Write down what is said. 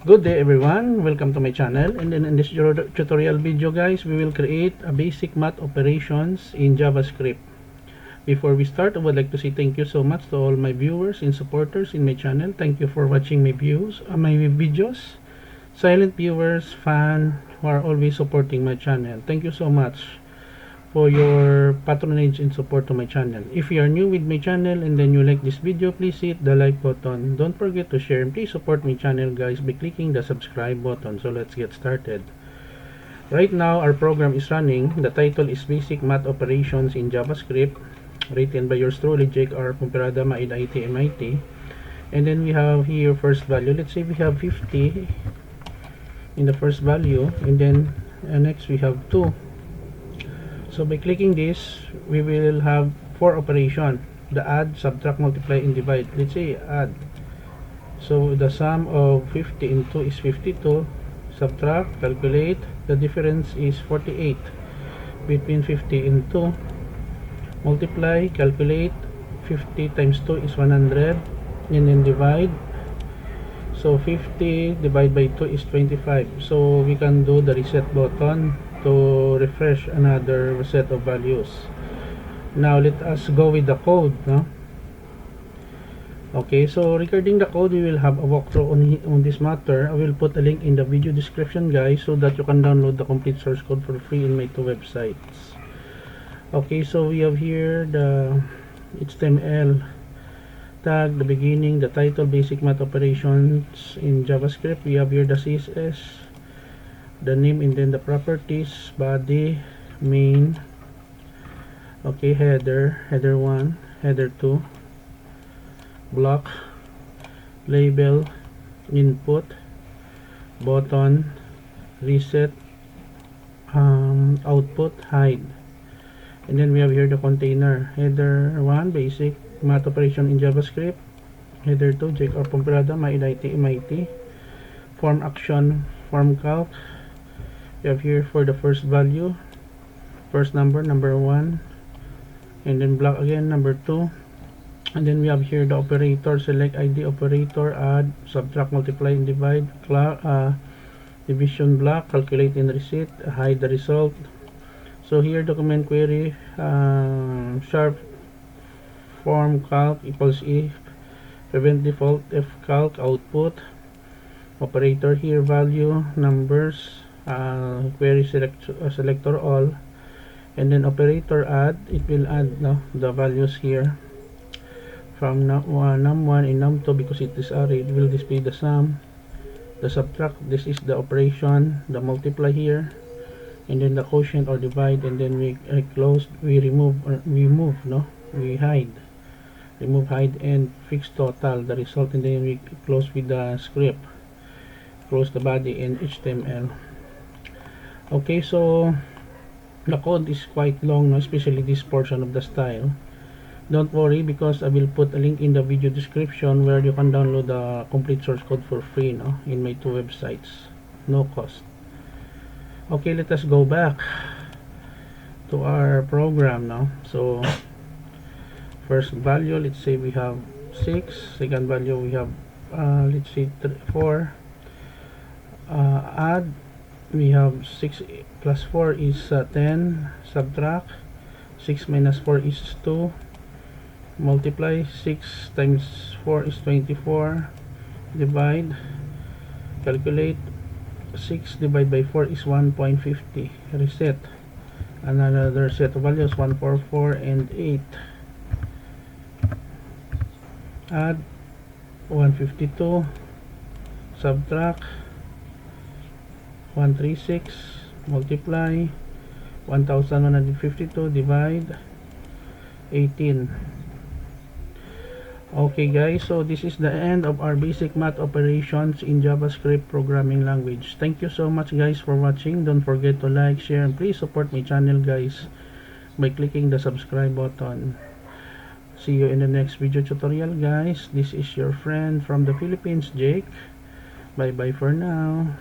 Good day everyone, welcome to my channel. And then in this tutorial video guys, we will create a basic math operations in JavaScript. Before we start, I would like to say thank you so much to all my viewers and supporters in my channel. Thank you for watching my videos. Silent viewers, fan who are always supporting my channel. Thank you so much for your patronage and support to my channel. If you are new with my channel and then you like this video, please hit the like button. Don't forget to share and please support my channel guys by clicking the subscribe button. So let's get started. Right now our program is running. The title is Basic Math Operations in JavaScript, written by yours truly Jake R. Pomperada, IT MIT. And then we have here first value. Let's say we have 50 in the first value, and then next we have 2. So by clicking this, we will have 4 operation: the add, subtract, multiply, and divide. Let's say add. So the sum of 50 and 2 is 52. Subtract, calculate. The difference is 48 between 50 and 2. Multiply, calculate. 50 times 2 is 100. And then divide. So 50 divided by 2 is 25. So we can do the reset button to refresh another set of values. Now let us go with the code, no? Okay, so regarding the code, we will have a walkthrough on this matter. I will put a link in the video description guys, so that you can download the complete source code for free in my 2 websites. Okay, so we have here the HTML tag, the beginning, the title, basic math operations in JavaScript. We have here the CSS, the name, and then the properties, body, main. Okay, header 1, header 2, block, label, input, button, reset, output, hide. And then we have here the container. Header 1, basic math operation in JavaScript. Header 2, Jake or Pomperada, IT MIT. Form action, form calc. We have here for the first value, first number 1, and then block again number 2. And then we have here the operator, select ID operator, add, subtract, multiply, and divide, division block, calculate and reset, hide the result. So here document query, sharp form calc equals if, prevent default if calc, output, operator here value, numbers, query selector all, and then operator add, it will add the values here from num1 and num2 because it is array. It will display the sum, the subtract, this is the operation, the multiply here, and then the quotient or divide, and then we close, we remove, or we move, we hide, remove, hide, and fix total, the result, and then we close with the script, close the body and HTML. Okay, so the code is quite long, especially this portion of the style. Don't worry because I will put a link in the video description where you can download the complete source code for free, in my 2 websites, no cost. Okay, let us go back to our program now. So first value, let's say we have 6. Second value we have let's say 4. Add, we have 6 plus 4 is 10. Subtract, 6 minus 4 is 2. Multiply, 6 times 4 is 24. Divide, calculate, 6 divided by 4 is 1.50. Reset, another set of values, 144 and 8. Add, 152. Subtract, 136. Multiply, 1152. Divide, 18. Okay guys, so this is the end of our basic math operations in JavaScript programming language. Thank you so much guys for watching. Don't forget to like, share, and please support my channel guys by clicking the subscribe button. See you in the next video tutorial guys. This is your friend from the Philippines, Jake. Bye bye for now.